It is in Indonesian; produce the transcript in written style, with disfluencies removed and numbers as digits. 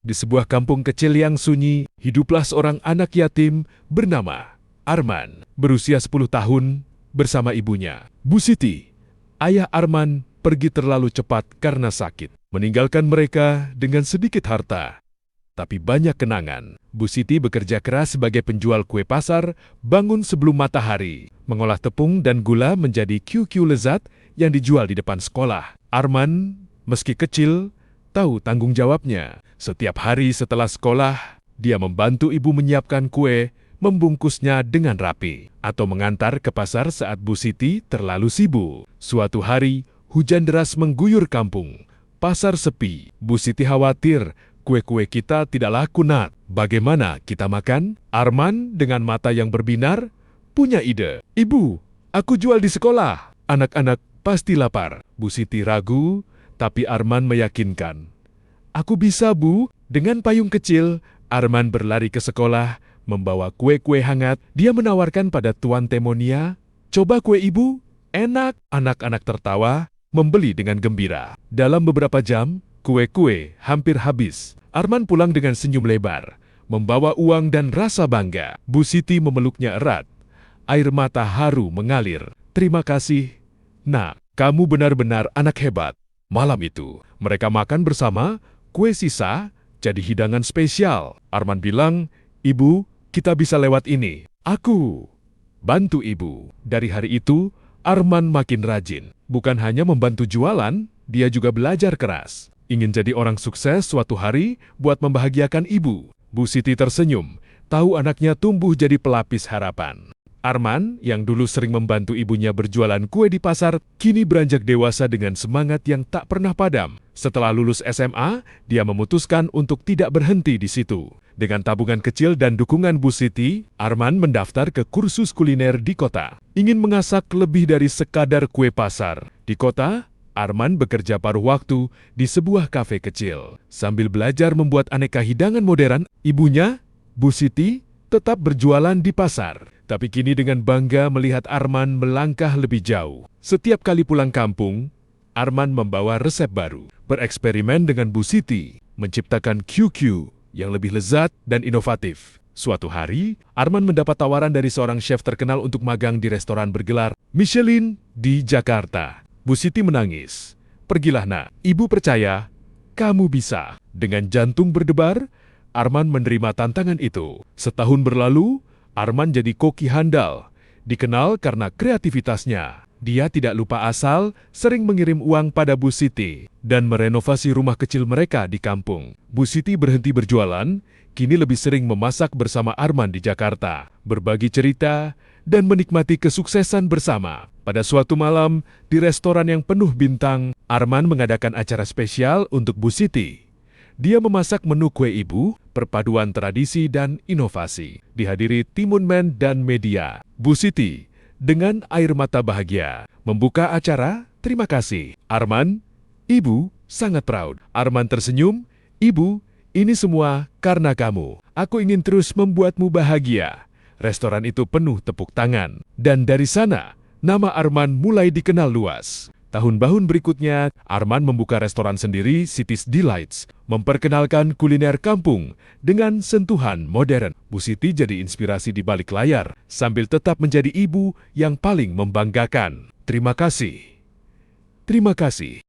Di sebuah kampung kecil yang sunyi, hiduplah seorang anak yatim bernama Arman, berusia 10 tahun, bersama ibunya. Bu Siti, ayah Arman, pergi terlalu cepat karena sakit, meninggalkan mereka dengan sedikit harta, tapi banyak kenangan. Bu Siti bekerja keras sebagai penjual kue pasar, bangun sebelum matahari, mengolah tepung dan gula menjadi kue-kue lezat yang dijual di depan sekolah. Arman, meski kecil, tahu tanggung jawabnya. Setiap hari setelah sekolah, dia membantu ibu menyiapkan kue, membungkusnya dengan rapi, atau mengantar ke pasar saat Bu Siti terlalu sibuk. Suatu hari, hujan deras mengguyur kampung. Pasar sepi. Bu Siti khawatir kue-kue kita tidak laku, Nak. Bagaimana kita makan? Arman dengan mata yang berbinar punya ide. Ibu, aku jual di sekolah. Anak-anak pasti lapar. Bu Siti ragu, tapi Arman meyakinkan. Aku bisa, Bu. Dengan payung kecil, Arman berlari ke sekolah, membawa kue-kue hangat. Dia menawarkan pada Tuan Temonia, "Coba kue ibu, enak." Anak-anak tertawa, membeli dengan gembira. Dalam beberapa jam, kue-kue hampir habis. Arman pulang dengan senyum lebar, membawa uang dan rasa bangga. Bu Siti memeluknya erat. Air mata haru mengalir. "Terima kasih, Nak. Kamu benar-benar anak hebat." Malam itu, mereka makan bersama, kue sisa jadi hidangan spesial. Arman bilang, "Ibu, kita bisa lewat ini." "Aku bantu ibu." Dari hari itu, Arman makin rajin. Bukan hanya membantu jualan, dia juga belajar keras. Ingin jadi orang sukses suatu hari buat membahagiakan ibu. Bu Siti tersenyum, tahu anaknya tumbuh jadi pelapis harapan. Arman, yang dulu sering membantu ibunya berjualan kue di pasar, kini beranjak dewasa dengan semangat yang tak pernah padam. Setelah lulus SMA, dia memutuskan untuk tidak berhenti di situ. Dengan tabungan kecil dan dukungan Bu Siti, Arman mendaftar ke kursus kuliner di kota. Ingin mengasak lebih dari sekadar kue pasar. Di kota, Arman bekerja paruh waktu di sebuah kafe kecil. Sambil belajar membuat aneka hidangan modern, ibunya, Bu Siti, tetap berjualan di pasar. Tapi kini dengan bangga melihat Arman melangkah lebih jauh. Setiap kali pulang kampung, Arman membawa resep baru. Bereksperimen dengan Bu Siti, menciptakan kue-kue yang lebih lezat dan inovatif. Suatu hari, Arman mendapat tawaran dari seorang chef terkenal untuk magang di restoran bergelar Michelin di Jakarta. Bu Siti menangis. "Pergilah, Nak. Ibu percaya, kamu bisa." Dengan jantung berdebar, Arman menerima tantangan itu. Setahun berlalu, Arman jadi koki handal, dikenal karena kreativitasnya. Dia tidak lupa asal, sering mengirim uang pada Bu Siti, dan merenovasi rumah kecil mereka di kampung. Bu Siti berhenti berjualan, kini lebih sering memasak bersama Arman di Jakarta, berbagi cerita, dan menikmati kesuksesan bersama. Pada suatu malam, di restoran yang penuh bintang, Arman mengadakan acara spesial untuk Bu Siti. Dia memasak menu kue ibu, perpaduan tradisi dan inovasi. Dihadiri timunmen dan media. Bu Siti, dengan air mata bahagia, membuka acara. "Terima kasih, Arman. Ibu sangat proud." Arman tersenyum. "Ibu, ini semua karena kamu. Aku ingin terus membuatmu bahagia." Restoran itu penuh tepuk tangan. Dan dari sana, nama Arman mulai dikenal luas. Tahun-tahun berikutnya, Arman membuka restoran sendiri, Siti's Delights, memperkenalkan kuliner kampung dengan sentuhan modern. Bu Siti jadi inspirasi di balik layar, sambil tetap menjadi ibu yang paling membanggakan. Terima kasih. Terima kasih.